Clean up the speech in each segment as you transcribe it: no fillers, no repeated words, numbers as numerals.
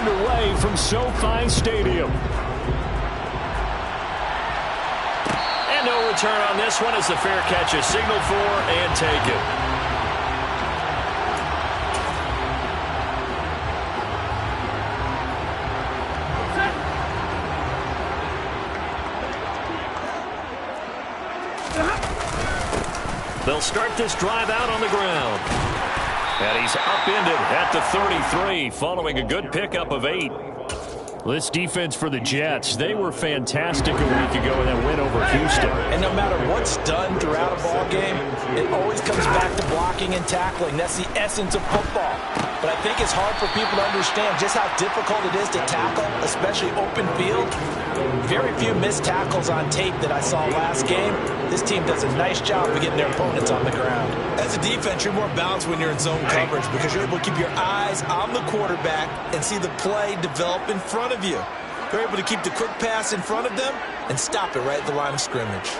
underway from SoFi Stadium. And no return on this one as the fair catch is signaled for and taken. They'll start this drive out on the ground. And he's upended at the 33 following a good pickup of 8. This defense for the Jets, they were fantastic a week ago in that win over Houston. And no matter what's done throughout a ball game, it always comes back to blocking and tackling. That's the essence of football. But I think it's hard for people to understand just how difficult it is to tackle, especially open field. Very few missed tackles on tape that I saw last game. This team does a nice job of getting their opponents on the ground. As a defense, you're more balanced when you're in zone coverage because you're able to keep your eyes on the quarterback and see the play develop in front of you. They're able to keep the quick pass in front of them and stop it right at the line of scrimmage.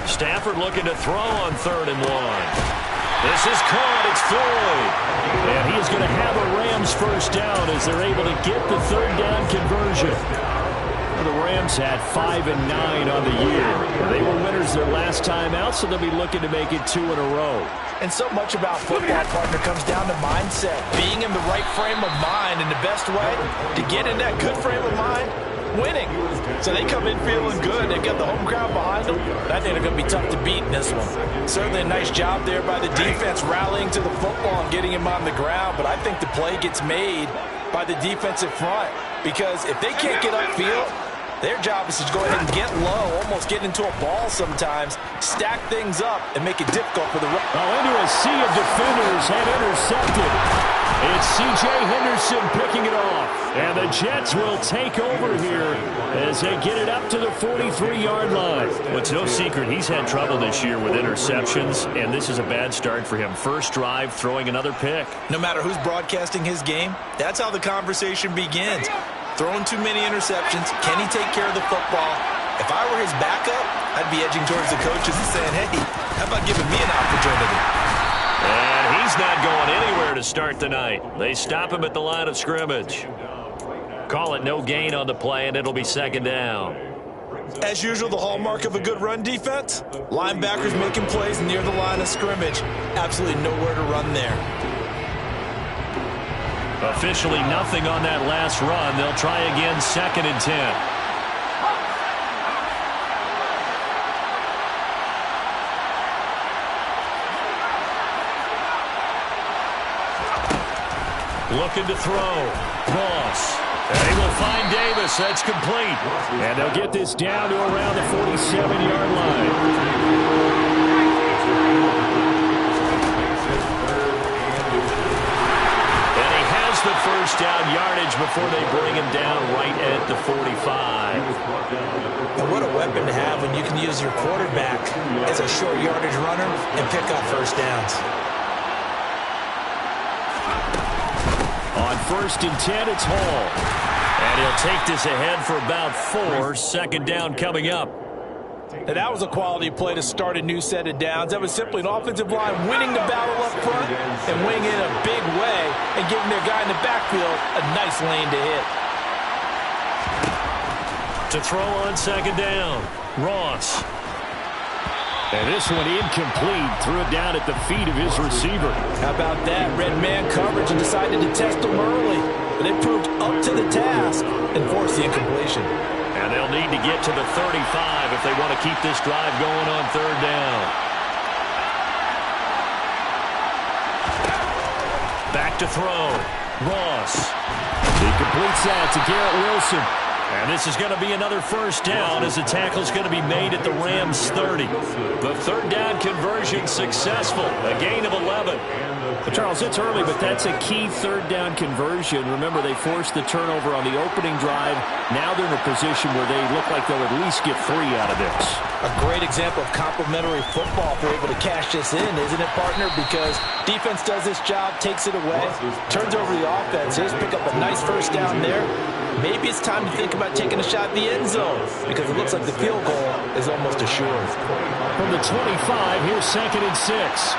Stafford looking to throw on 3rd and 1. This is caught. It's Floyd. And he is going to have a Rams first down as they're able to get the 3rd down conversion. The Rams had 5 and 9 on the year. They were winners their last time out, so they'll be looking to make it 2 in a row. And so much about football, partner, comes down to mindset. Being in the right frame of mind, and the best way to get in that good frame of mind, winning. So they come in feeling good. They've got the home crowd behind them. I think they're going to be tough to beat in this one. Certainly a nice job there by the defense rallying to the football and getting him on the ground. But I think the play gets made by the defensive front because if they can't get upfield, their job is to go ahead and get low, almost get into a ball sometimes, stack things up, and make it difficult for the run. Well, into a sea of defenders and intercepted. It's C.J. Henderson picking it off. And the Jets will take over here as they get it up to the 43-yard line. Well, it's no secret he's had trouble this year with interceptions, and this is a bad start for him. First drive, throwing another pick. No matter who's broadcasting his game, that's how the conversation begins. Throwing too many interceptions. Can he take care of the football? If I were his backup, I'd be edging towards the coaches and saying, hey, how about giving me an opportunity? And he's not going anywhere to start the night. They stop him at the line of scrimmage. Call it no gain on the play, and it'll be 2nd down. As usual, the hallmark of a good run defense, linebackers making plays near the line of scrimmage. Absolutely nowhere to run there. Officially nothing on that last run. They'll try again, 2nd and 10. Looking to throw. Ross. And they will find Davis. That's complete. And they'll get this down to around the 47-yard line. And he has the first down yardage before they bring him down right at the 45. And what a weapon to have when you can use your quarterback as a short yardage runner and pick up first downs. On 1st and 10, it's Hall. And he'll take this ahead for about 4. 2nd down coming up. Now that was a quality play to start a new set of downs. That was simply an offensive line winning the battle up front and winning in a big way and giving their guy in the backfield a nice lane to hit. To throw on 2nd down, Ross. And this one incomplete. Threw it down at the feet of his receiver. How about that? Red man coverage and decided to test him early. But they proved up to the task and forced the incompletion. And they'll need to get to the 35 if they want to keep this drive going on 3rd down. Back to throw. Ross. He completes that to Garrett Wilson. And this is going to be another first down as the tackle's going to be made at the Rams 30. The 3rd down conversion successful. A gain of 11. Well, Charles, it's early, but that's a key 3rd down conversion. Remember, they forced the turnover on the opening drive. Now they're in a position where they look like they'll at least get 3 out of this. A great example of complementary football if they're able to cash this in, isn't it, partner? Because defense does this job, takes it away, turns over the offense. Here's pick up a nice first down there. Maybe it's time to think about taking a shot at the end zone because it looks like the field goal is almost assured. From the 25, here's 2nd and 6.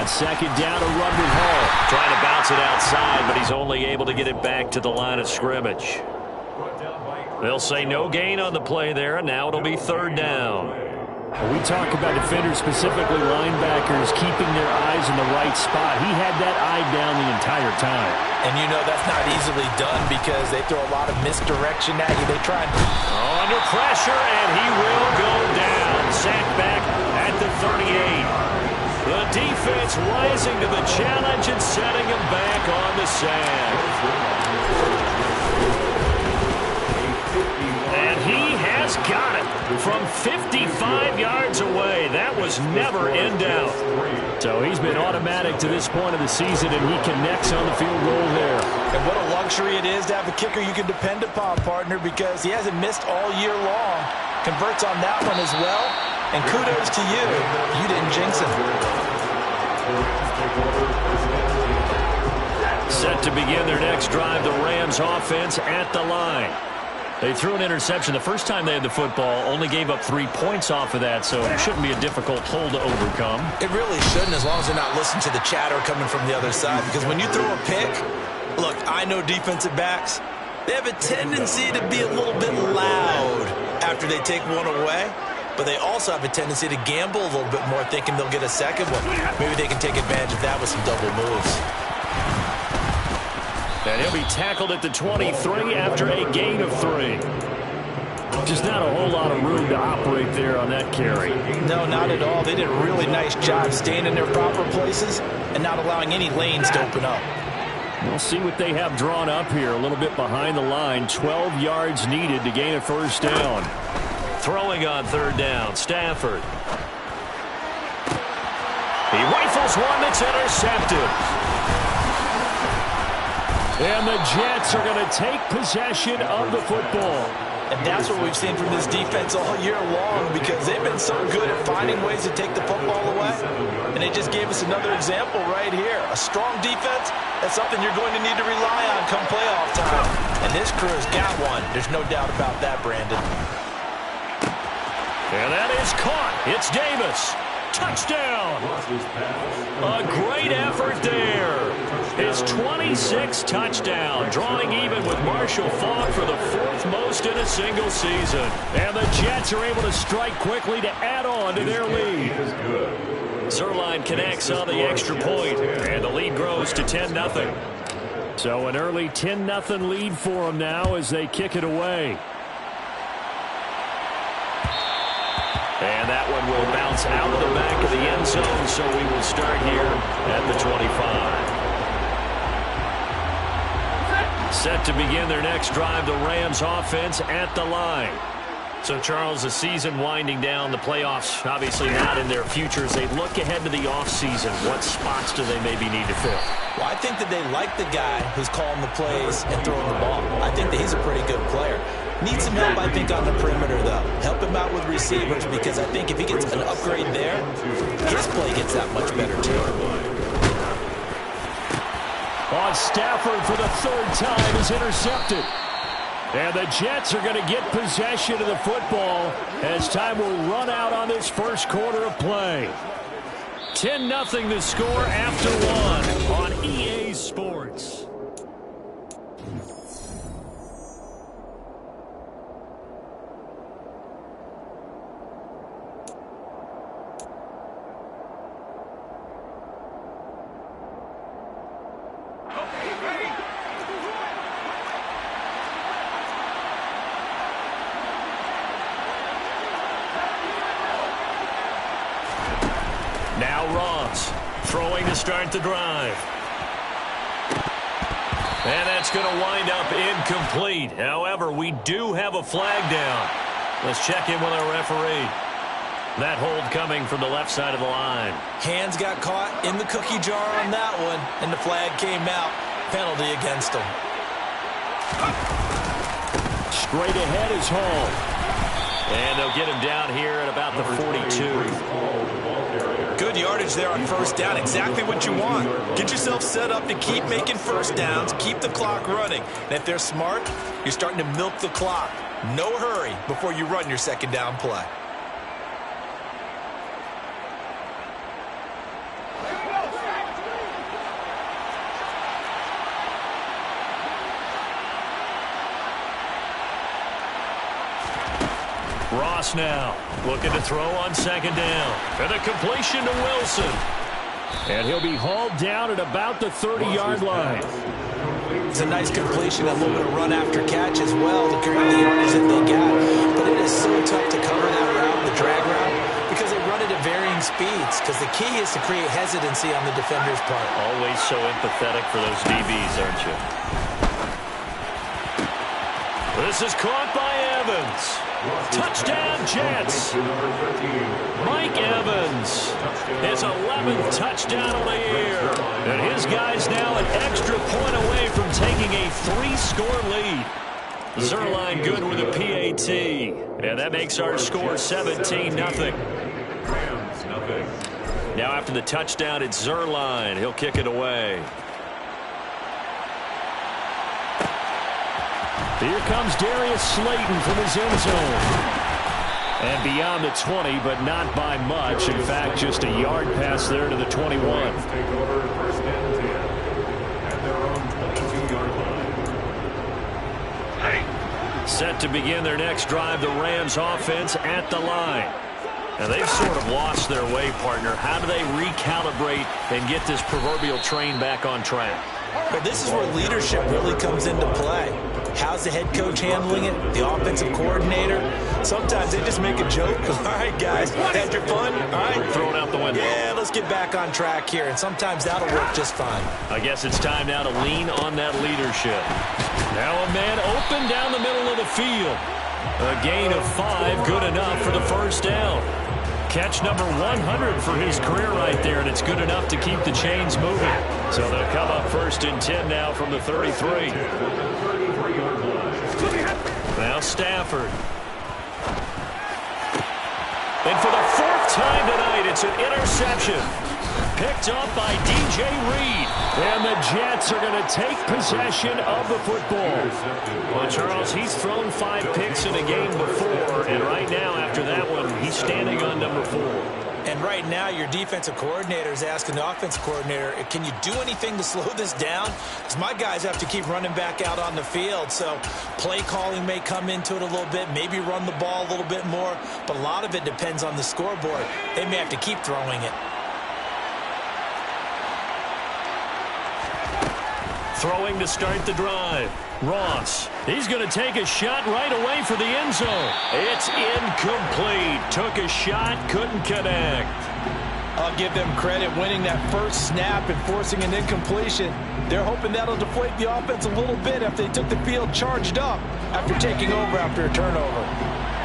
On second down, a run with Hall. Trying to bounce it outside, but he's only able to get it back to the line of scrimmage. They'll say no gain on the play there, and now it'll be third down. We talk about defenders, specifically linebackers, keeping their eyes in the right spot. He had that eye down the entire time. And you know that's not easily done because they throw a lot of misdirection at you. They try and... Under pressure, and he will go down. Sacked back at the 38. The defense rising to the challenge and setting him back on the sand. And he has got it from 55 yards away. That was never in doubt. So he's been automatic to this point of the season, and he connects on the field goal there. And what a luxury it is to have a kicker you can depend upon, partner, because he hasn't missed all year long. Converts on that one as well. And kudos to you. You didn't jinx him. Set to begin their next drive, the Rams offense at the line. They threw an interception the first time they had the football, only gave up 3 points off of that, so it shouldn't be a difficult hole to overcome. It really shouldn't, as long as they're not listening to the chatter coming from the other side, because when you throw a pick, look, I know defensive backs, they have a tendency to be a little bit loud after they take one away, but they also have a tendency to gamble a little bit more, thinking they'll get a second one. Maybe they can take advantage of that with some double moves. And he'll be tackled at the 23 after a gain of 3. Just not a whole lot of room to operate there on that carry. No, not at all. They did a really nice job staying in their proper places and not allowing any lanes to open up. We'll see what they have drawn up here. A little bit behind the line. 12 yards needed to gain a first down. Throwing on third down, Stafford. He rifles one that's intercepted. And the Jets are going to take possession of the football. And that's what we've seen from this defense all year long, because they've been so good at finding ways to take the football away. And they just gave us another example right here. A strong defense, that's something you're going to need to rely on come playoff time. And this crew's got one. There's no doubt about that, Brandon. And that is caught. It's Davis. Touchdown. A great effort there. His 26th touchdown, drawing even with Marshall Faulk for the 4th most in a single season. And the Jets are able to strike quickly to add on to their lead. Zerline connects on the extra point, and the lead grows to 10-0. So an early 10-0 lead for them now as they kick it away. And that one will bounce out of the back of the end zone, so we will start here at the 25. Set to begin their next drive, the Rams offense at the line. So, Charles, the season winding down, the playoffs obviously not in their future. As they look ahead to the offseason, what spots do they maybe need to fill? Well, I think that they like the guy who's calling the plays and throwing the ball. I think that he's a pretty good player. Needs some help, I think, on the perimeter, though. Help him out with receivers, because I think if he gets an upgrade there, his play gets that much better, too. On Stafford for the 3rd time is intercepted. And the Jets are going to get possession of the football as time will run out on this first quarter of play. 10-0 the score after 1 on EA Sports. Now Ross throwing to start the drive. And that's going to wind up incomplete. However, we do have a flag down. Let's check in with our referee. That hold coming from the left side of the line. Hands got caught in the cookie jar on that one, and the flag came out. Penalty against him. Straight ahead is Hall. And they'll get him down here at about the 42. Good yardage there on first down. Exactly what you want. Get yourself set up to keep making first downs, keep the clock running. And if they're smart, you're starting to milk the clock. No hurry before you run your second down play. Ross now looking to throw on second down. And a completion to Wilson. And he'll be hauled down at about the 30-yard line. It's a nice completion, a little bit of run after catch as well to create the yardage that they got. But it is so tough to cover that route, the drag route, because they run it at varying speeds. Because the key is to create hesitancy on the defender's part. Always so empathetic for those DBs, aren't you? This is caught by Evans. Touchdown, Jets. Mike Evans, his 11th touchdown of the year. And his guy's now an extra point away from taking a 3-score lead. Zerline good with a PAT. And that makes our score 17-0. Now after the touchdown, it's Zerline. He'll kick it away. Here comes Darius Slayton from his end zone. And beyond the 20, but not by much. In fact, just a yard pass there to the 21. Set to begin their next drive, the Rams offense at the line. And they've sort of lost their way, partner. How do they recalibrate and get this proverbial train back on track? Well, this is where leadership really comes into play. How's the head coach handling it? The offensive coordinator? Sometimes they just make a joke. All right, guys, had your fun? All right. Throw it out the window. Yeah, let's get back on track here. And sometimes that'll work just fine. I guess it's time now to lean on that leadership. Now a man open down the middle of the field. A gain of 5, good enough for the first down. Catch number 100 for his career right there, and it's good enough to keep the chains moving. So they'll come up 1st and 10 now from the 33. Now Stafford. And for the 4th time tonight, it's an interception. Picked up by DJ Reed. And the Jets are going to take possession of the football. Well, Charles, he's thrown 5 picks in a game before, and right now, after that one, he's standing on number 4. And right now, your defensive coordinator is asking the offensive coordinator, can you do anything to slow this down? Because my guys have to keep running back out on the field. So play calling may come into it a little bit, maybe run the ball a little bit more. But a lot of it depends on the scoreboard. They may have to keep throwing it. Throwing to start the drive. Ross. He's going to take a shot right away for the end zone. It's incomplete. Took a shot, couldn't connect. I'll give them credit winning that first snap and forcing an incompletion. They're hoping that'll deflate the offense a little bit if they took the field charged up after taking over after a turnover.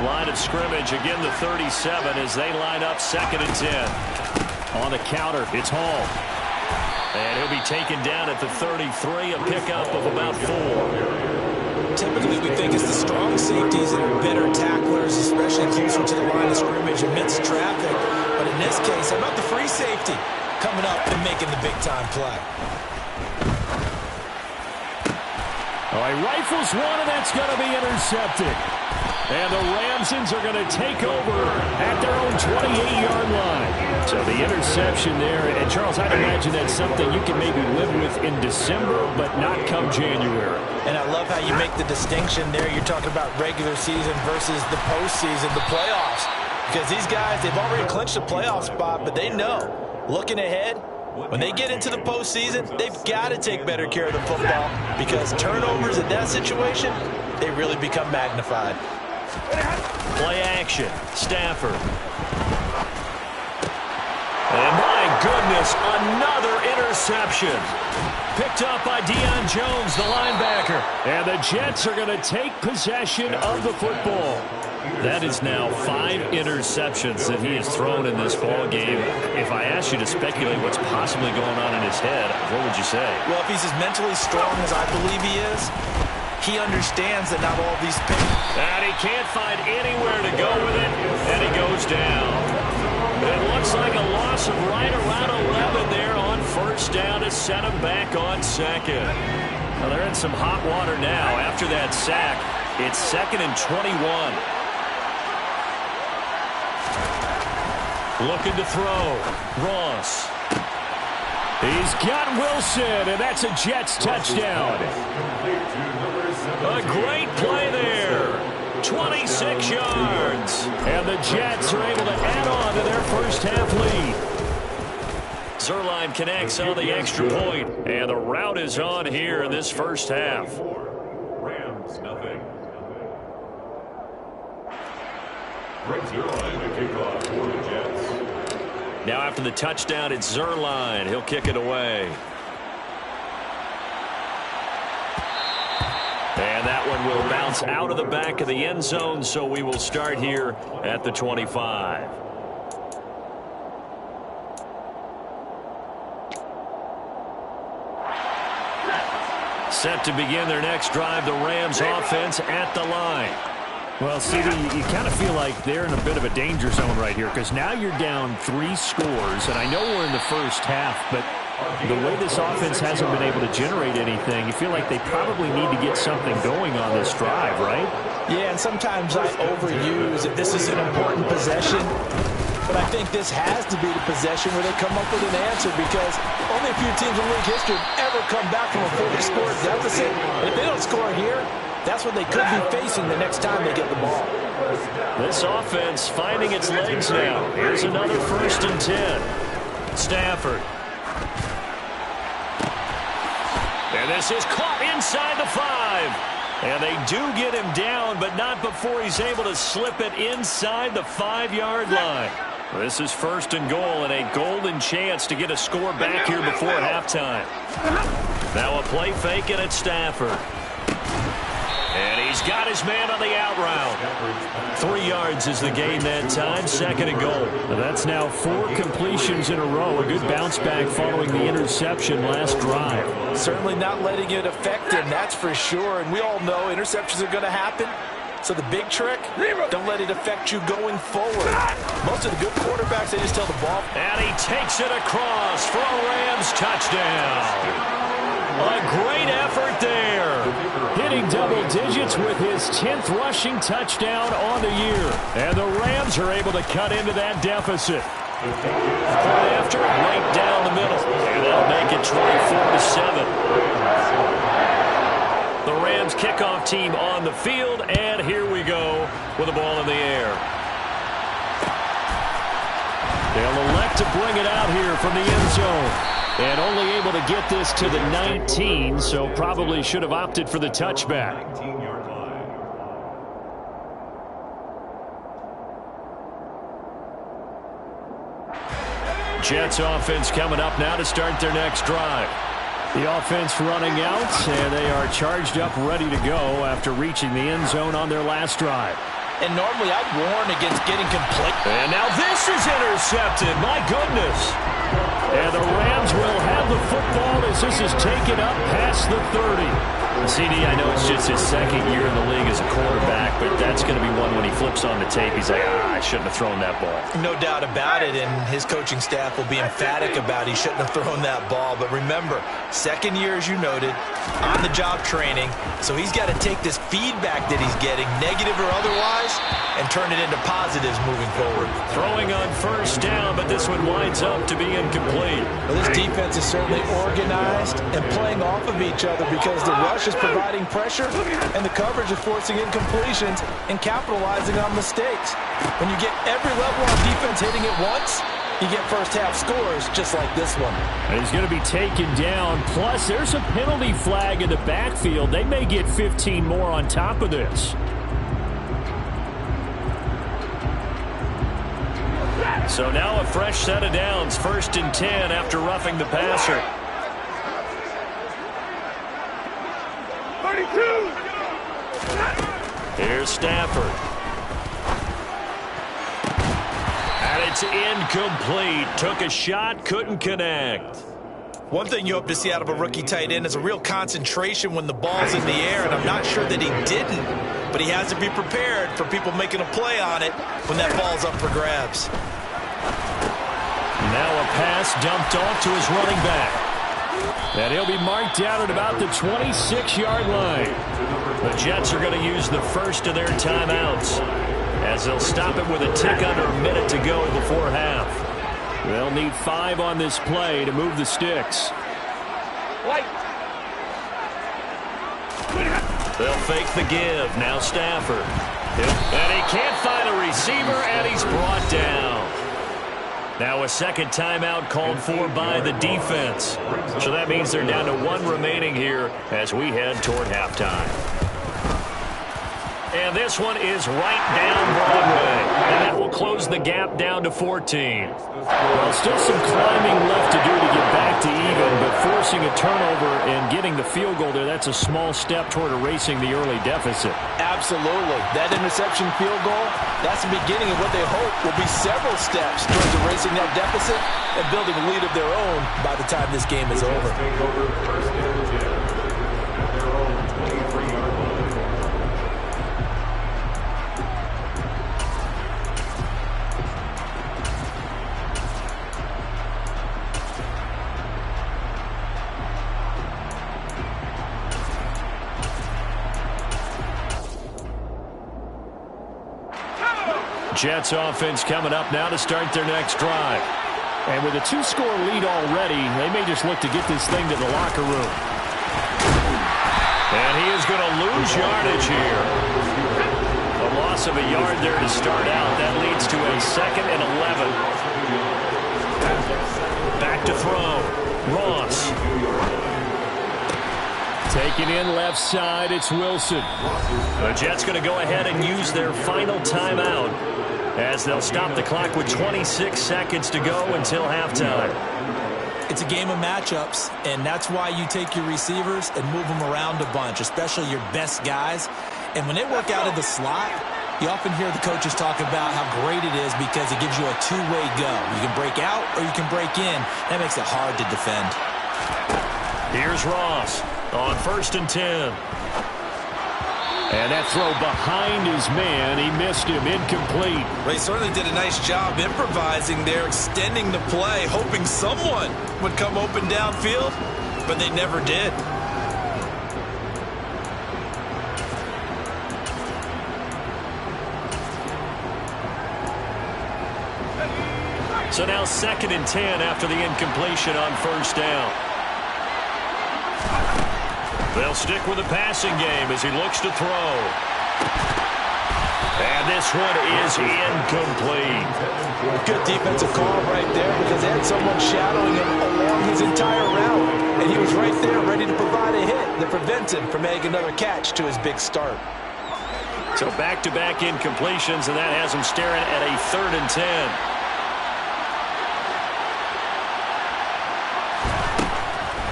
Line of scrimmage, again the 37 as they line up 2nd and 10. On the counter, it's Hall. And he'll be taken down at the 33, a pickup of about 4. Typically, we think it's the strong safeties that are better tacklers, especially closer to the line of scrimmage amidst traffic. But in this case, how about the free safety coming up and making the big-time play? All right, rifles one, and that's going to be intercepted. And the Ramsons are going to take over at their own 28-yard line. So the interception there, and Charles, I'd imagine that's something you can maybe live with in December, but not come January. And I love how you make the distinction there. You're talking about regular season versus the postseason, the playoffs. Because these guys, they've already clinched a playoff spot, but they know, looking ahead, when they get into the postseason, they've got to take better care of the football because turnovers in that situation, they really become magnified. Play action. Stafford. And my goodness, another interception. Picked up by Deion Jones, the linebacker. And the Jets are going to take possession of the football. That is now 5 interceptions that he has thrown in this ball game. If I asked you to speculate what's possibly going on in his head, what would you say? Well, if he's as mentally strong as I believe he is, he understands that not all these picks. And he can't find anywhere to go with it, and he goes down. It looks like a loss of right around 11 there on 1st down to set him back on 2nd. Well, they're in some hot water now. After that sack, it's 2nd and 21. Looking to throw. Ross. He's got Wilson, and that's a Jets touchdown. A great play there. 26 yards. And the Jets are able to add on to their first half lead. Zerline connects on the extra point, and the rout is on here in this first half. Rams, nothing. Brings Zerline to kick off for the Jets. Now after the touchdown, it's Zerline. He'll kick it away. And that one will bounce out of the back of the end zone, so we will start here at the 25. Set to begin their next drive, the Rams offense at the line. Well, CD, you kind of feel like they're in a bit of a danger zone right here because now you're down 3 scores, and I know we're in the first half, but the way this offense hasn't been able to generate anything, you feel like they probably need to get something going on this drive, right? Yeah, and sometimes I overuse it. This is an important possession, but I think this has to be the possession where they come up with an answer because only a few teams in league history have ever come back from a 40-score deficit. And if they don't score here, that's what they could be facing the next time they get the ball. This offense finding its legs now. Here's another 1st and 10. Stafford. And this is caught inside the 5. And they do get him down, but not before he's able to slip it inside the 5-yard line. This is 1st and goal and a golden chance to get a score back here before halftime. Now a play fake, and it's Stafford. And he's got his man on the out route. 3 yards is the gain that time. 2nd and goal. Well, that's now 4 completions in a row. A good bounce back following the interception last drive. Certainly not letting it affect him, that's for sure. And we all know interceptions are going to happen. So the big trick, don't let it affect you going forward. Most of the good quarterbacks, they just tell the ball. And he takes it across for a Rams touchdown. A great effort there. Hitting double digits with his 10th rushing touchdown on the year. And the Rams are able to cut into that deficit. Point after, right down the middle. And they'll make it 24-7. The Rams kickoff team on the field, and here we go with the ball in the air. They'll elect to bring it out here from the end zone. And only able to get this to the 19, so probably should have opted for the touchback. 19-yard line. Jets offense coming up now to start their next drive. The offense running out, and they are charged up, ready to go after reaching the end zone on their last drive. And normally I'd warn against getting complete. And now this is intercepted. My goodness. And the Rams will have the football as this is taken up past the 30. CD, I know it's just his 2nd year in the league as a quarterback, but that's going to be one when he flips on the tape. He's like, I shouldn't have thrown that ball. No doubt about it, and his coaching staff will be emphatic about he shouldn't have thrown that ball. But remember, 2nd year, as you noted, on-the-job training, so he's got to take this feedback that he's getting, negative or otherwise, and turn it into positives moving forward. Throwing on 1st down, but this one winds up to be incomplete. Well, this defense is certainly organized and playing off of each other because the rush is providing pressure and the coverage is forcing incompletions and capitalizing on mistakes. When you get every level on defense hitting it once, you get first half scores just like this one. And he's going to be taken down. Plus, there's a penalty flag in the backfield. They may get 15 more on top of this. So now a fresh set of downs. 1st and 10 after roughing the passer. 32. Here's Stafford. And it's incomplete. Took a shot, couldn't connect. One thing you hope to see out of a rookie tight end is a real concentration when the ball's in the air, and I'm not sure that he didn't, but he has to be prepared for people making a play on it when that ball's up for grabs. Now a pass dumped off to his running back. And he'll be marked down at about the 26-yard line. The Jets are going to use the first of their timeouts as they'll stop it with a tick under a minute to go before half. They'll need 5 on this play to move the sticks. They'll fake the give. Now Stafford. And he can't find a receiver, and he's brought down. Now a second timeout called for by the defense. So that means they're down to 1 remaining here as we head toward halftime. And this one is right down Broadway. And that will close the gap down to 14. Well, still some climbing left to do to get back to even, but forcing a turnover and getting the field goal there, that's a small step toward erasing the early deficit. Absolutely. That interception field goal, that's the beginning of what they hope will be several steps towards erasing that deficit and building a lead of their own by the time this game is over. Jets offense coming up now to start their next drive. And with a 2-score lead already, they may just look to get this thing to the locker room. And he is going to lose yardage here. A loss of a yard there to start out. That leads to a 2nd and 11. Back to throw. Ross. Taking in left side, it's Wilson. The Jets going to go ahead and use their final timeout as they'll stop the clock with 26 seconds to go until halftime. It's a game of matchups, and that's why you take your receivers and move them around a bunch, especially your best guys. And when they work out of the slot, you often hear the coaches talk about how great it is because it gives you a two-way go. You can break out or you can break in. That makes it hard to defend. Here's Ross on 1st and 10. And that throw behind his man, he missed him, incomplete. They certainly did a nice job improvising there, extending the play, hoping someone would come open downfield, but they never did. So now 2nd and 10 after the incompletion on 1st down. They'll stick with the passing game as he looks to throw. And this one is incomplete. Good defensive call right there because they had someone shadowing him along his entire route. And he was right there ready to provide a hit that prevents him from making another catch to his big start. So back-to-back incompletions, and that has him staring at a 3rd and 10.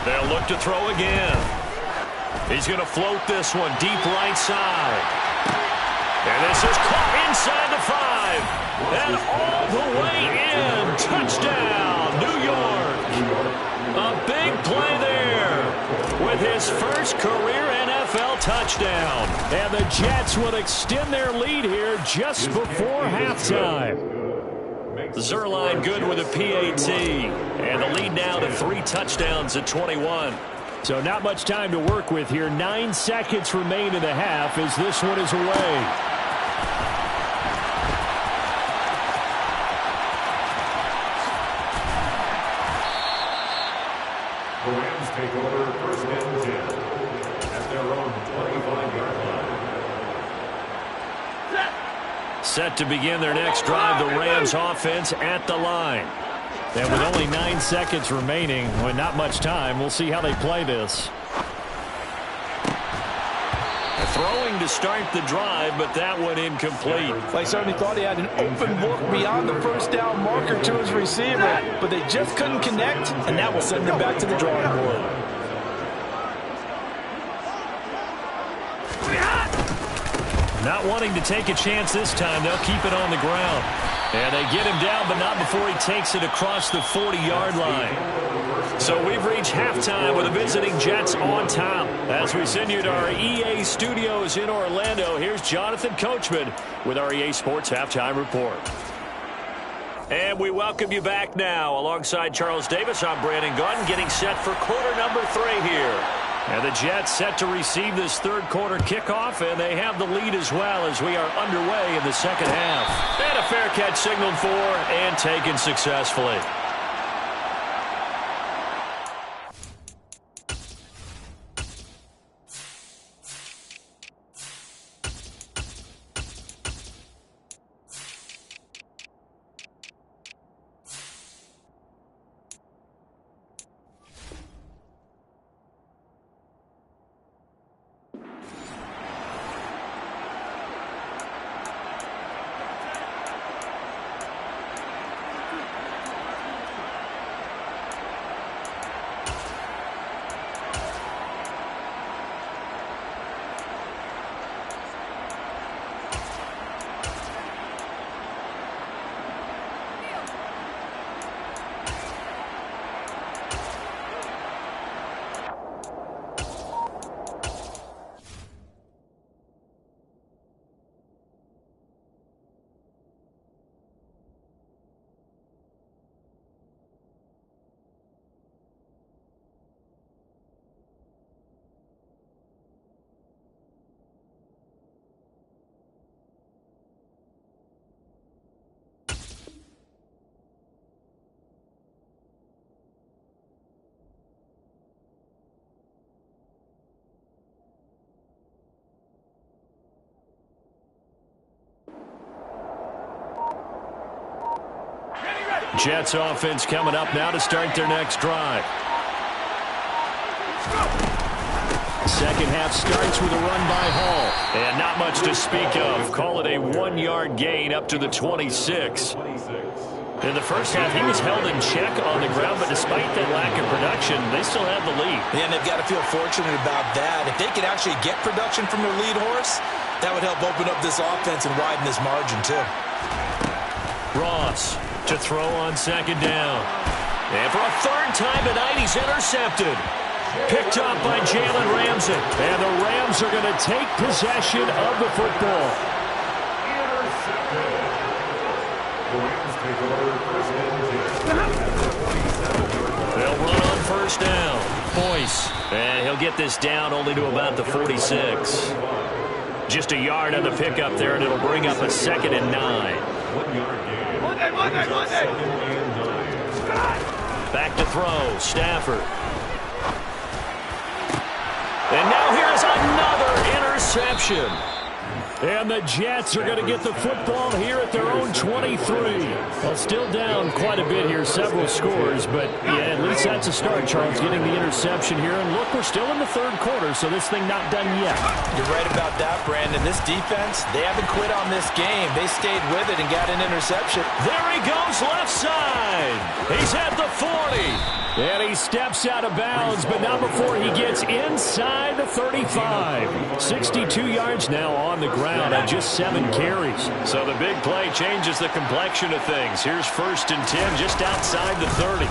They'll look to throw again. He's going to float this one deep right side. And this is caught inside the 5. And all the way in. Touchdown, New York. A big play there with his first career NFL touchdown. And the Jets will extend their lead here just before halftime. Zerline good with a PAT. And the lead now to 3 touchdowns at 21. So not much time to work with here. 9 seconds remain in the half as this one is away. The Rams take over 1st and 10 at their own 25-yard line. Set to begin their next drive, the Rams offense at the line. And with only 9 seconds remaining, well, not much time, we'll see how they play this. Throwing to start the drive, but that one incomplete. They certainly thought he had an open look beyond the 1st down marker to his receiver, but they just couldn't connect, and that will send them back to the drawing board. Not wanting to take a chance this time, they'll keep it on the ground. And they get him down, but not before he takes it across the 40-yard line. So we've reached halftime with the visiting Jets on top. As we send you to our EA studios in Orlando, here's Jonathan Coachman with our EA Sports Halftime Report. And we welcome you back now. Alongside Charles Davis, I'm Brandon Gunn, getting set for quarter number 3 here. And the Jets set to receive this 3rd quarter kickoff, and they have the lead as well as we are underway in the 2nd half. And a fair catch signaled for and taken successfully. Jets offense coming up now to start their next drive. Second half starts with a run by Hall. And not much to speak of. Call it a 1-yard gain up to the 26. In the first half, he was held in check on the ground, but despite that lack of production, they still have the lead. Yeah, and they've got to feel fortunate about that. If they could actually get production from their lead horse, that would help open up this offense and widen this margin, too. Ross to throw on second down. And for a third time tonight, he's intercepted. Picked up by Jalen Ramsey. And the Rams are going to take possession of the football. They'll run on first down. Boyce. And he'll get this down only to about the 46. Just a yard on the pickup there, and it'll bring up a 2nd and 9. Back to throw. Stafford. And now here's another interception. And the Jets are going to get the football here at their own 23. Well, still down quite a bit here, several scores, but yeah, at least that's a start, Charles, getting the interception here. And look, we're still in the third quarter, so this thing not done yet. You're right about that, Brandon. This defense, they haven't quit on this game. They stayed with it and got an interception. There he goes, left side. He's at the 40. And he steps out of bounds, but not before he gets inside the 35. 62 yards now on the ground on just 7 carries. So the big play changes the complexion of things. Here's 1st and 10 just outside the 30.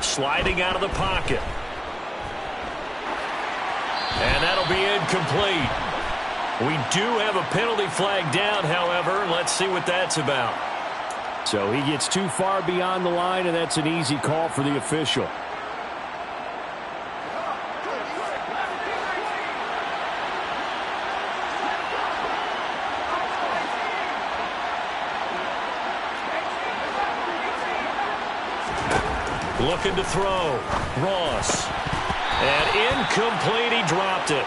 Sliding out of the pocket. And that'll be incomplete. We do have a penalty flag down, however. Let's see what that's about. So he gets too far beyond the line, and that's an easy call for the official. Looking to throw. Ross. And incomplete. He dropped it.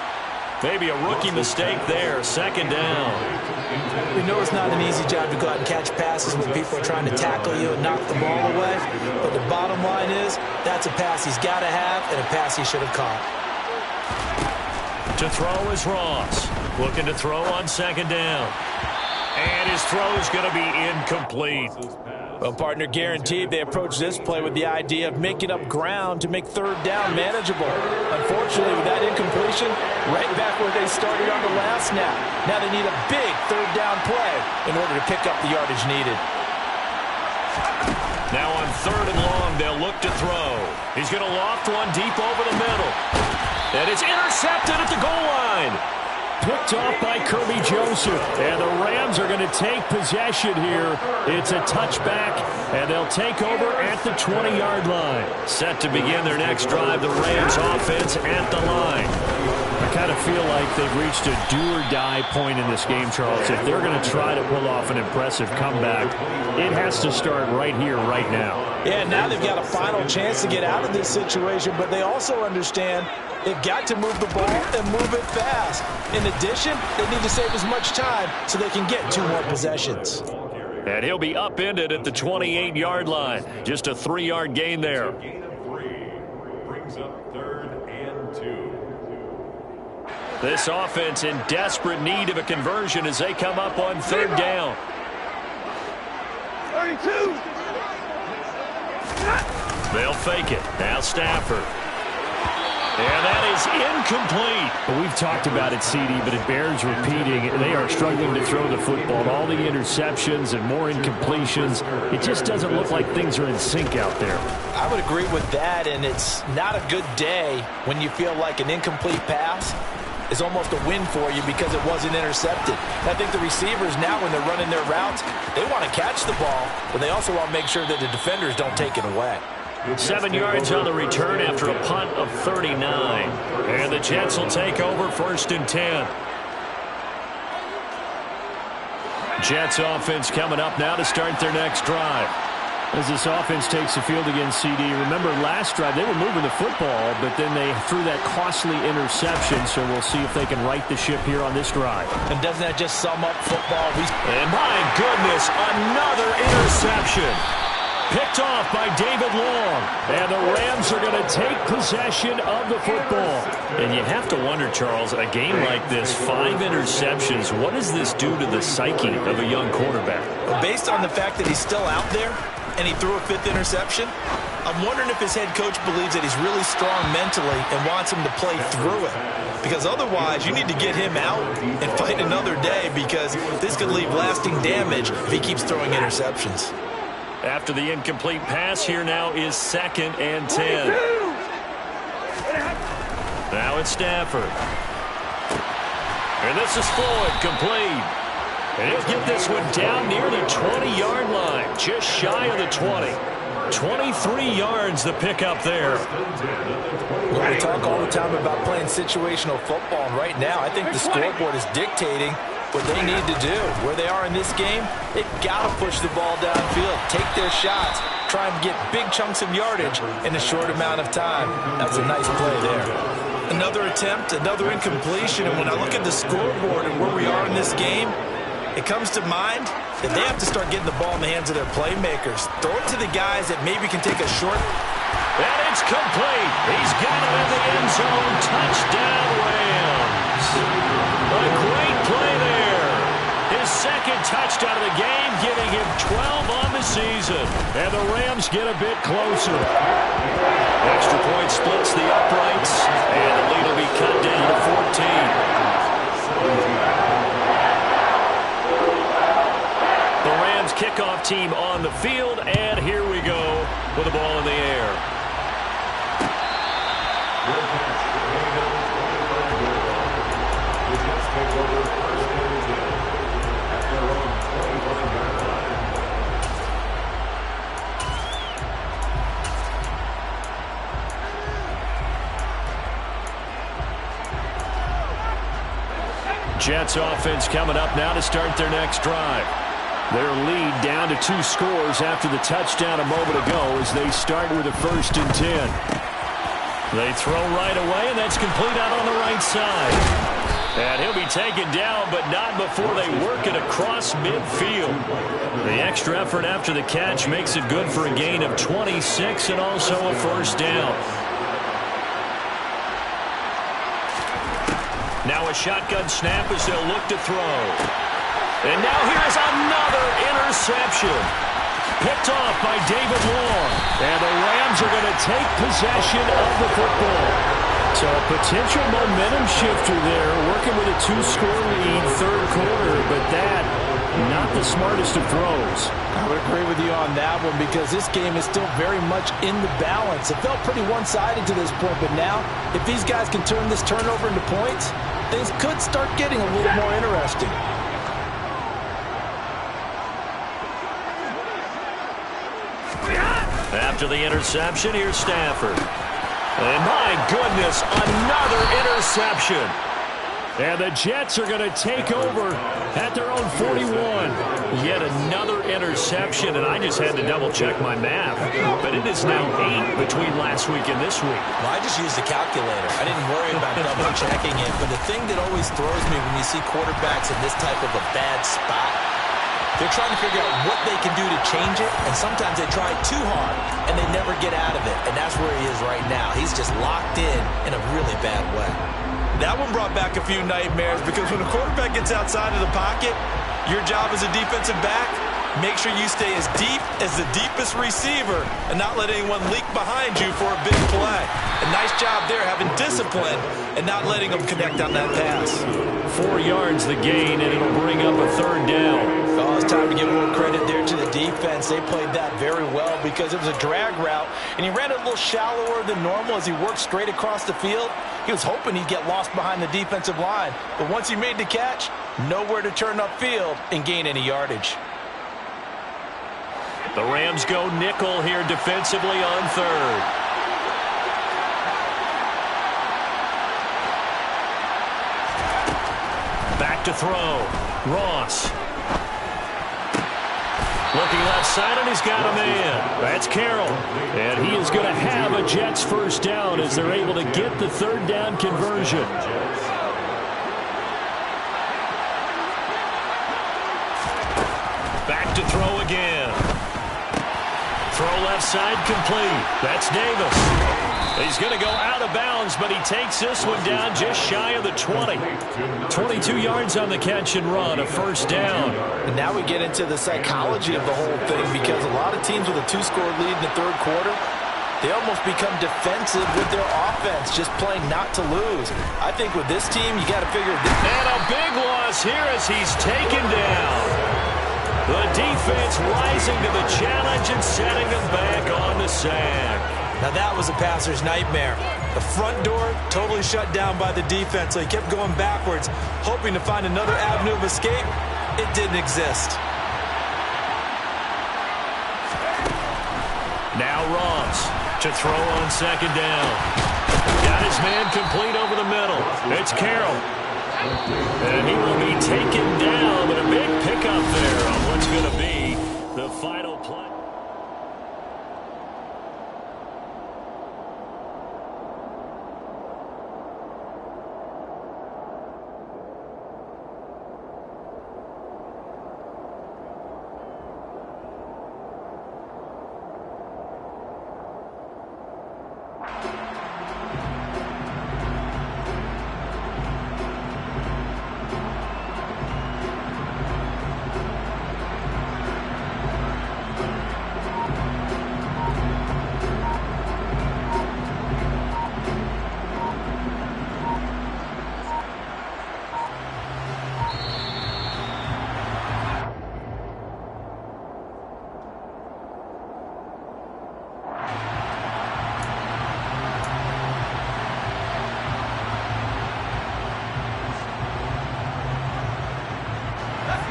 Maybe a rookie mistake there. 2nd down. We know it's not an easy job to go out and catch passes when people are trying to tackle you and knock the ball away. But the bottom line is, that's a pass he's got to have and a pass he should have caught. To throw is Ross. Looking to throw on 2nd down. And his throw is going to be incomplete. Well, partner, guaranteed they approach this play with the idea of making up ground to make 3rd down manageable. Unfortunately, with that incompletion, right back where they started on the last snap. Now they need a big 3rd down play in order to pick up the yardage needed. Now on 3rd and long, they'll look to throw. He's going to loft one deep over the middle. And it's intercepted at the goal line. Picked off by Kirby Joseph. And the Rams are going to take possession here. It's a touchback, and they'll take over at the 20-yard line. Set to begin their next drive, the Rams offense at the line. I kind of feel like they've reached a do-or-die point in this game, Charles. If they're going to try to pull off an impressive comeback, it has to start right here, right now. Yeah, now they've got a final chance to get out of this situation, but they also understand they've got to move the ball and move it fast. In addition, they need to save as much time so they can get 2 more possessions. And he'll be upended at the 28-yard line. Just a 3-yard gain there. Brings up 3rd and 2. This offense in desperate need of a conversion as they come up on 3rd down. 32. They'll fake it. Now Stafford. And that is incomplete. Well, we've talked about it, CD, but it bears repeating. They are struggling to throw the football. All the interceptions and more incompletions. It just doesn't look like things are in sync out there. I would agree with that, and it's not a good day when you feel like an incomplete pass is almost a win for you because it wasn't intercepted. I think the receivers now, when they're running their routes, they want to catch the ball, but they also want to make sure that the defenders don't take it away. 7 yards on the return after a punt of 39. And the Jets will take over 1st and 10. Jets offense coming up now to start their next drive. As this offense takes the field against CD, remember last drive they were moving the football, but then they threw that costly interception, so we'll see if they can right the ship here on this drive. And doesn't that just sum up football? And my goodness, another interception. Picked off by David Long. And the Rams are going to take possession of the football. And you have to wonder, Charles, a game like this, 5 interceptions, what does this do to the psyche of a young quarterback? Based on the fact that he's still out there and he threw a 5th interception, I'm wondering if his head coach believes that he's really strong mentally and wants him to play through it. Because otherwise, you need to get him out and fight another day, because this could leave lasting damage if he keeps throwing interceptions. After the incomplete pass, here now is 2nd and 10. Now it's Stafford. And this is Floyd, complete. And he'll get this one down near the 20-yard line, just shy of the 20. 23 yards the pickup there. Well, we talk all the time about playing situational football, and right now I think the scoreboard is dictating what they need to do. Where they are in this game, they've got to push the ball downfield, take their shots, try and get big chunks of yardage in a short amount of time. That's a nice play there. Another attempt, another incompletion, and when I look at the scoreboard and where we are in this game, it comes to mind that they have to start getting the ball in the hands of their playmakers. Throw it to the guys that maybe can take a short. And it's complete. He's got it in the end zone. Touchdown, Rams. A great play there. His 2nd touchdown of the game, giving him 12 on the season. And the Rams get a bit closer. Extra point splits the uprights, and the lead will be cut down to 14. The Rams kickoff team on the field, and here we go with the ball in the air. Jets offense coming up now to start their next drive. Their lead down to 2 scores after the touchdown a moment ago as they start with a 1st and 10. They throw right away, and that's complete out on the right side. And he'll be taken down, but not before they work it across midfield. The extra effort after the catch makes it good for a gain of 26 and also a 1st down. Now a shotgun snap as they'll look to throw. And now here's another interception. Picked off by David Long. And the Rams are going to take possession of the football. So a potential momentum shifter there, working with a 2-score lead, 3rd quarter, but that, not the smartest of throws. I would agree with you on that one, because this game is still very much in the balance. It felt pretty one-sided to this point, but now, if these guys can turn this turnover into points, things could start getting a little more interesting. After the interception, here's Stafford. And my goodness, another interception. And the Jets are going to take over at their own 41. Yet another interception, and I just had to double-check my math. But it is now 8 between last week and this week. Well, I just used the calculator. I didn't worry about double-checking it. But the thing that always throws me when you see quarterbacks in this type of a bad spot, they're trying to figure out what they can do to change it, and sometimes they try too hard, and they never get out of it. And that's where he is right now. He's just locked in a really bad way. That one brought back a few nightmares, because when a quarterback gets outside of the pocket, your job as a defensive back, make sure you stay as deep as the deepest receiver and not let anyone leak behind you for a big play. A nice job there, having discipline and not letting them connect on that pass. 4 yards the gain, and it'll bring up a 3rd down. Oh, it's time to give more credit there to the defense. They played that very well, because it was a drag route, and he ran a little shallower than normal as he worked straight across the field. He was hoping he'd get lost behind the defensive line, but once he made the catch, nowhere to turn upfield and gain any yardage. The Rams go nickel here defensively on 3rd. Back to throw. Ross. Looking left side, and he's got a man. That's Carroll. And he is going to have a Jets first down as they're able to get the third down conversion. Back to throw again. Throw left side complete. That's Davis. He's going to go out of bounds, but he takes this one down just shy of the 20. 22 yards on the catch and run, a first down. And now we get into the psychology of the whole thing, because a lot of teams with a two-score lead in the third quarter, they almost become defensive with their offense, just playing not to lose. I think with this team, you got to figure this. And a big loss here as he's taken down. The defense rising to the challenge and setting him back on the sack. Now that was a passer's nightmare. The front door totally shut down by the defense, so he kept going backwards, hoping to find another avenue of escape. It didn't exist. Now Ross to throw on second down. Got his man complete over the middle. It's Carroll. And he will be taken down, but a big pickup there on what's going to be the final play.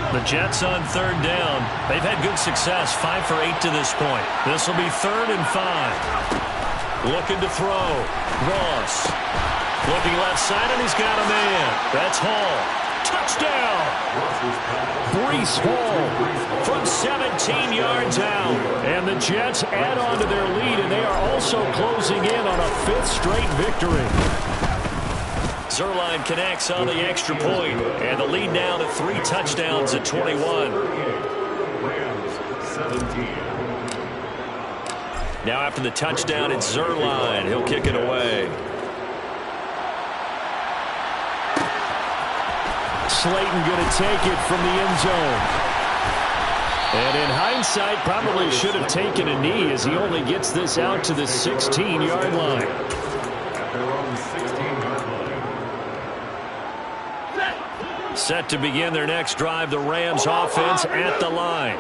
The Jets on third down. They've had good success, 5 for 8 to this point. This will be 3rd and 5. Looking to throw. Ross. Looking left side, and he's got a man. That's Hall. Touchdown! Breece Hall from 17 yards out. And the Jets add on to their lead, and they are also closing in on a 5th straight victory. Zuerlein connects on the extra point, and the lead now to 3 touchdowns at 21. Now after the touchdown, it's Zuerlein. He'll kick it away. Slayton going to take it from the end zone. And in hindsight, probably should have taken a knee as he only gets this out to the 16-yard line. Set to begin their next drive, the Rams offense at the line.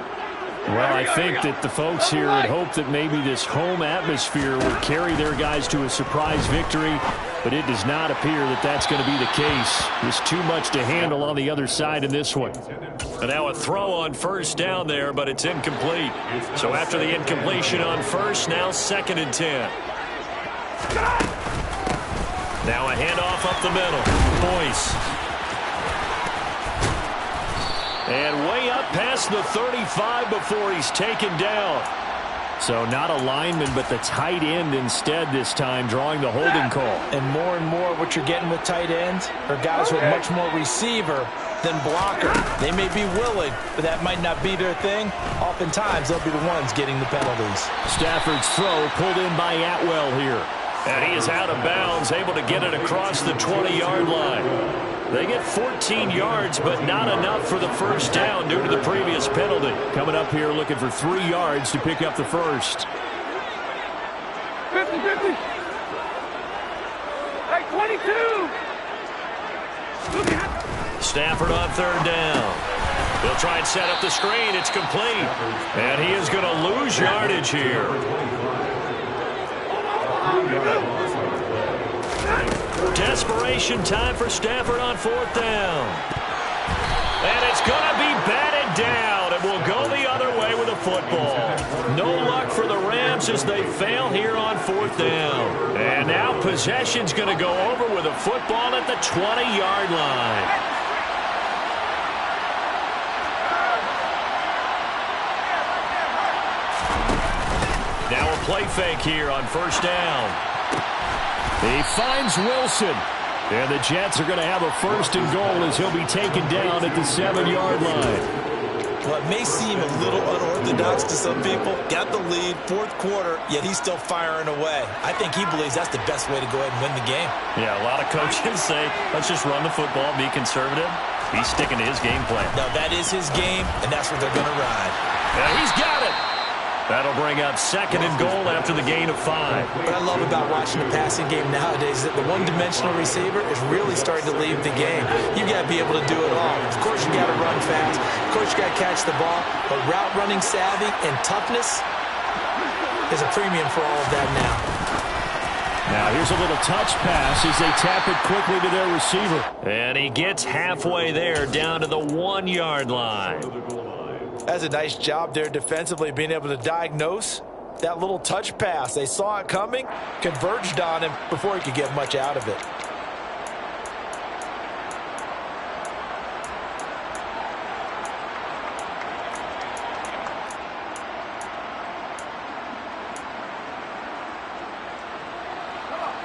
Well, I think that the folks here had hoped that maybe this home atmosphere would carry their guys to a surprise victory, but it does not appear that that's going to be the case. There's too much to handle on the other side in this one. And now a throw on first down there, but it's incomplete. So after the incompletion on first, now 2nd and 10. Now a handoff up the middle. Boyce. And way up past the 35 before he's taken down. So not a lineman, but the tight end instead this time, drawing the holding call. And more what you're getting with tight ends are guys who are much more receiver than blocker. They may be willing, but that might not be their thing. Oftentimes, they'll be the ones getting the penalties. Stafford's throw pulled in by Atwell here. And he is out of bounds, able to get it across the 20-yard line. They get 14 yards, but not enough for the first down due to the previous penalty. Coming up here looking for 3 yards to pick up the first. 50-50. Hey, 22. Stafford on third down. They'll try and set up the screen. It's complete. And he is going to lose yardage here. Desperation time for Stafford on 4th down. And it's going to be batted down. It will go the other way with a football. No luck for the Rams as they fail here on 4th down. And now possession's going to go over with a football at the 20-yard line. play fake here on first down. He finds Wilson. And the Jets are going to have a first and goal as he'll be taken down at the 7-yard line. Well, it may seem a little unorthodox to some people. Got the lead, fourth quarter, yet he's still firing away. I think he believes that's the best way to go ahead and win the game. Yeah, a lot of coaches say, let's just run the football, be conservative. He's sticking to his game plan. No, that is his game, and that's what they're going to ride. Yeah, he's got it. That'll bring up second and goal after the gain of 5. What I love about watching the passing game nowadays is that the one-dimensional receiver is really starting to leave the game. You got to be able to do it all. Of course, you got to run fast. Of course, you got to catch the ball. But route running savvy and toughness is a premium for all of that now. Now here's a little touch pass as they tap it quickly to their receiver. And he gets halfway there down to the 1-yard line. That's a nice job there defensively, being able to diagnose that little touch pass. They saw it coming, converged on him before he could get much out of it.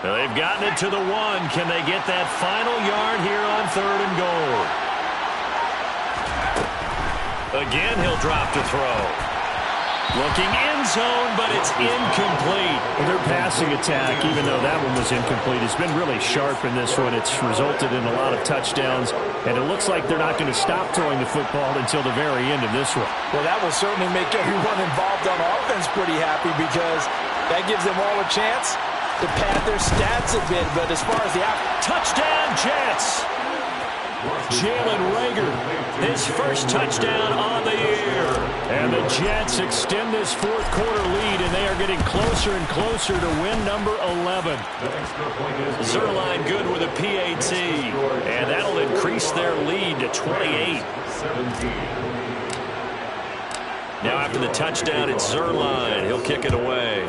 They've gotten it to the 1. Can they get that final yard here on third and goal? Again, he'll drop to throw. Looking end zone, but it's incomplete. Their passing attack, even though that one was incomplete, has been really sharp in this one. It's resulted in a lot of touchdowns, and it looks like they're not going to stop throwing the football until the very end of this one. Well, that will certainly make everyone involved on offense pretty happy because that gives them all a chance to pad their stats a bit. But as far as the touchdown Jets! Jalen Reagor, his first touchdown on the year. And the Jets extend this fourth quarter lead, and they are getting closer and closer to win number 11. Zuerlein good with a PAT, and that'll increase their lead to 28. Now after the touchdown, it's Zuerlein. He'll kick it away.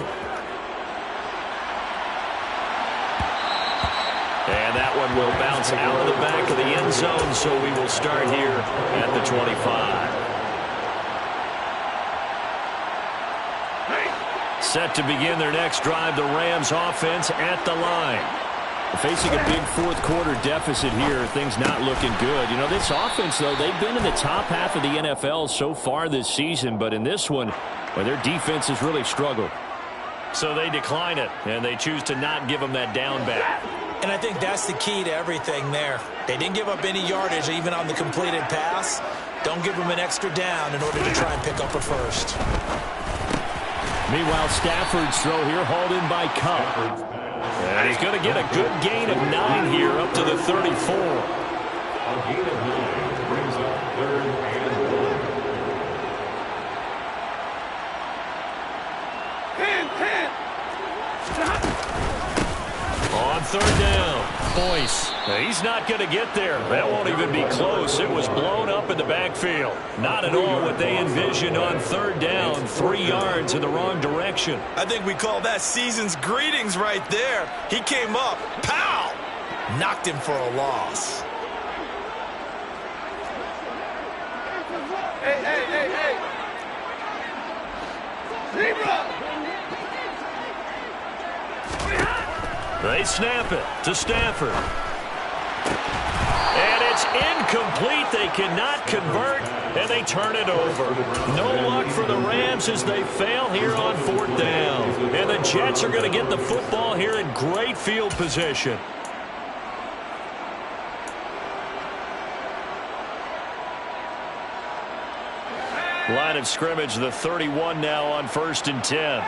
And that one will bounce out of the back of the end zone, so we will start here at the 25. Set to begin their next drive, the Rams offense at the line. Facing a big fourth quarter deficit here, things not looking good. You know, this offense, though, they've been in the top half of the NFL so far this season, but in this one, well, their defense has really struggled. So they decline it, and they choose to not give them that down back. And I think that's the key to everything there. They didn't give up any yardage even on the completed pass. Don't give them an extra down in order to try and pick up a first. Meanwhile, Stafford's throw here hauled in by Cup. And he's going to get a good gain of 9 here up to the 34. A gain of 9 brings up third and goal. On third down, Boyce. He's not going to get there. That won't even be close. It was blown up in the backfield. Not at all what they envisioned on third down. 3 yards in the wrong direction. I think we call that season's greetings right there. He came up, pow! Knocked him for a loss. Hey. Zebra! They snap it to Stafford. And it's incomplete. They cannot convert, and they turn it over. No luck for the Rams as they fail here on fourth down. And the Jets are going to get the football here in great field position. Line of scrimmage, the 31 now on 1st and 10.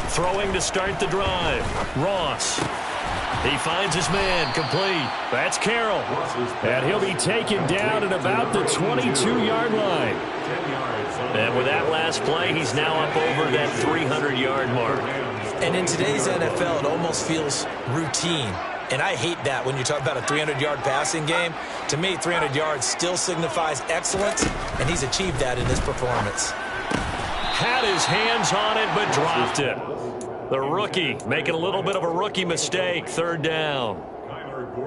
Throwing to start the drive. Ross. He finds his man, complete. That's Carroll. And he'll be taken down at about the 22-yard line. And with that last play, he's now up over that 300-yard mark. And in today's NFL, it almost feels routine. And I hate that when you talk about a 300-yard passing game. To me, 300 yards still signifies excellence, and he's achieved that in this performance. Had his hands on it, but dropped it. The rookie making a little bit of a rookie mistake, third down.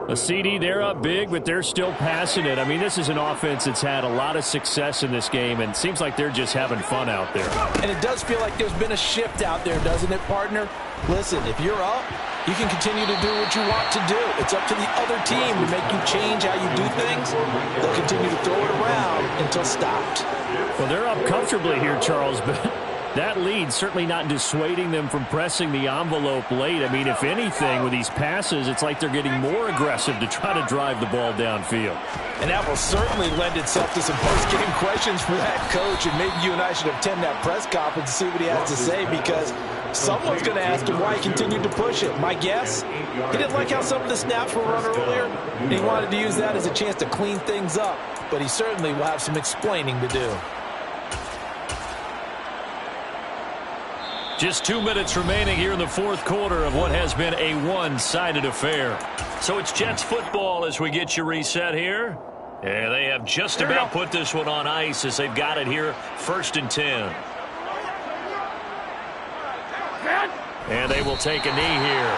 A CD, they're up big, but they're still passing it. I mean, this is an offense that's had a lot of success in this game, and it seems like they're just having fun out there. And it does feel like there's been a shift out there, doesn't it, partner? Listen, if you're up, you can continue to do what you want to do. It's up to the other team to make you change how you do things. They'll continue to throw it around until stopped. Well, they're up comfortably here, Charles, but that lead certainly not dissuading them from pressing the envelope late. I mean, if anything, with these passes, it's like they're getting more aggressive to try to drive the ball downfield. And that will certainly lend itself to some post-game questions for that coach, and maybe you and I should attend that press conference to see what he has to say, because someone's going to ask him why he continued to push it. My guess, he didn't like how some of the snaps were run earlier, and he wanted to use that as a chance to clean things up, but he certainly will have some explaining to do. Just 2 minutes remaining here in the fourth quarter of what has been a one-sided affair. So it's Jets football as we get you reset here. And they have just about put this one on ice as they've got it here, 1st and 10. And they will take a knee here.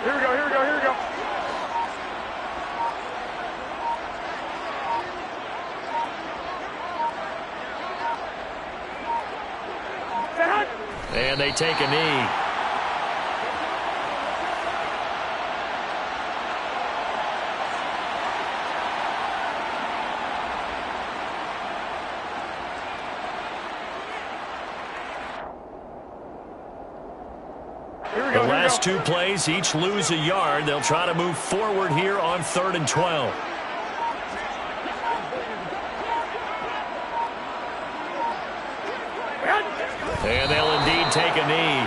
Here we go. And they take a knee. The last 2 plays, each lose a yard. They'll try to move forward here on 3rd and 12. And they'll indeed take a knee.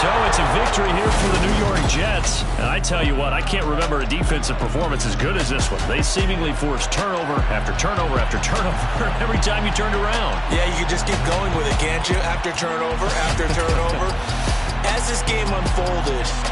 So it's a victory here for the New York Jets. And I tell you what, I can't remember a defensive performance as good as this one. They seemingly forced turnover after turnover after turnover every time you turned around. Yeah, you can just keep going with it, can't you? After turnover, after turnover. As this game unfolded,